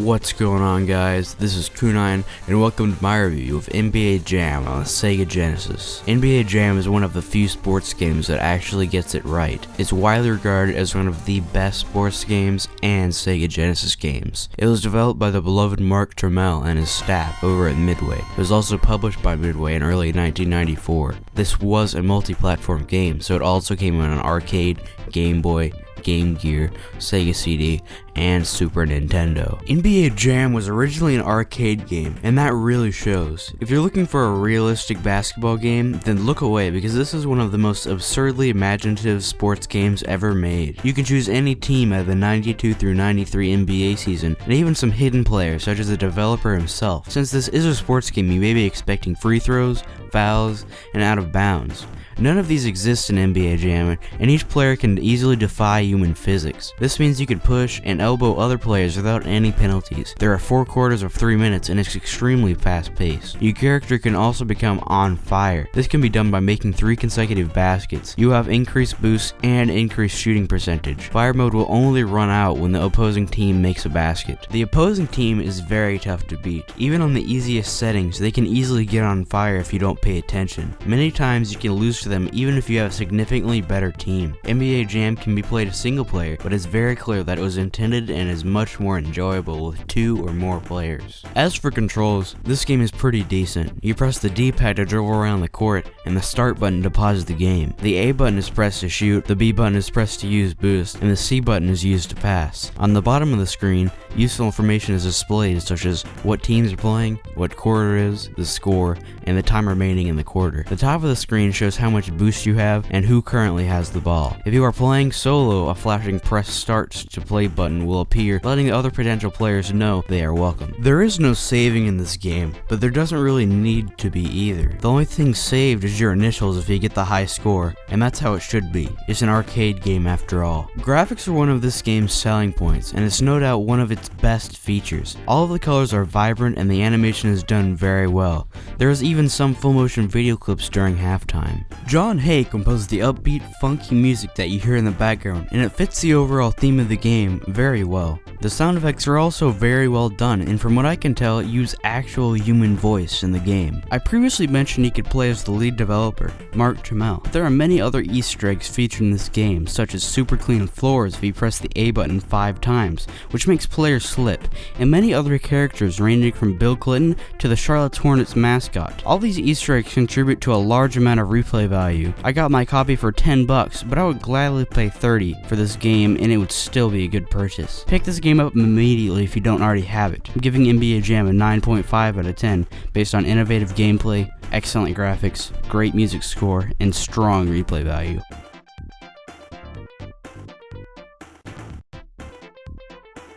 What's going on, guys? This is Cunine, and welcome to my review of NBA Jam on the Sega Genesis. NBA Jam is one of the few sports games that actually gets it right. It's widely regarded as one of the best sports games and Sega Genesis games. It was developed by the beloved Mark Trammell and his staff over at Midway. It was also published by Midway in early 1994. This was a multi-platform game, so it also came on arcade, Game Boy, Game Gear, Sega CD, and Super Nintendo. NBA Jam was originally an arcade game, and that really shows. If you're looking for a realistic basketball game, then look away, because this is one of the most absurdly imaginative sports games ever made. You can choose any team out of the 92 through 93 NBA season, and even some hidden players such as the developer himself. Since this is a sports game, you may be expecting free throws, fouls, and out of bounds. None of these exist in NBA Jam, and each player can easily defy human physics. This means you can push and elbow other players without any penalties. There are 4 quarters of 3 minutes, and it's extremely fast paced. Your character can also become on fire. This can be done by making 3 consecutive baskets. You have increased boost and increased shooting percentage. Fire mode will only run out when the opposing team makes a basket. The opposing team is very tough to beat. Even on the easiest settings, they can easily get on fire if you don't pay attention. Many times you can lose to them even if you have a significantly better team. NBA Jam can be played as single player, but it's very clear that it was intended and is much more enjoyable with 2 or more players. As for controls, this game is pretty decent. You press the D-pad to dribble around the court, and the start button to pause the game. The A button is pressed to shoot, the B button is pressed to use boost, and the C button is used to pass. On the bottom of the screen, useful information is displayed, such as what teams are playing, what quarter is, the score, and the time remaining in the quarter. The top of the screen shows how much boost you have and who currently has the ball. If you are playing solo, a flashing press start to play button will appear, letting the other potential players know they are welcome. There is no saving in this game, but there doesn't really need to be either. The only thing saved is your initials if you get the high score, and that's how it should be. It's an arcade game after all. Graphics are one of this game's selling points, and it's no doubt one of its best features. All of the colors are vibrant and the animation is done very well. There is even some full motion video clips during halftime. John Hay composed the upbeat, funky music that you hear in the background, and it fits the overall theme of the game very well. The sound effects are also very well done, and from what I can tell, use actual human voice in the game. I previously mentioned you could play as the lead developer, Mark Trammell. There are many other Easter eggs featured in this game, such as super clean floors if you press the A button 5 times, which makes players slip, and many other characters ranging from Bill Clinton to the Charlotte Hornets mascot. All these Easter eggs contribute to a large amount of replay value. I got my copy for $10, but I would gladly pay $30 for this game, and it would still be a good purchase. Pick this game up immediately if you don't already have it. I'm giving NBA Jam a 9.5 out of 10 based on innovative gameplay, excellent graphics, great music score, and strong replay value.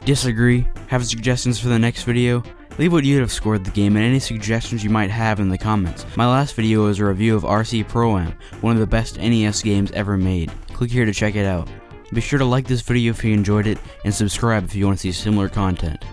Disagree? Have suggestions for the next video? Leave what you'd have scored the game and any suggestions you might have in the comments. My last video was a review of RC Pro-Am, one of the best NES games ever made. Click here to check it out. Be sure to like this video if you enjoyed it, and subscribe if you want to see similar content.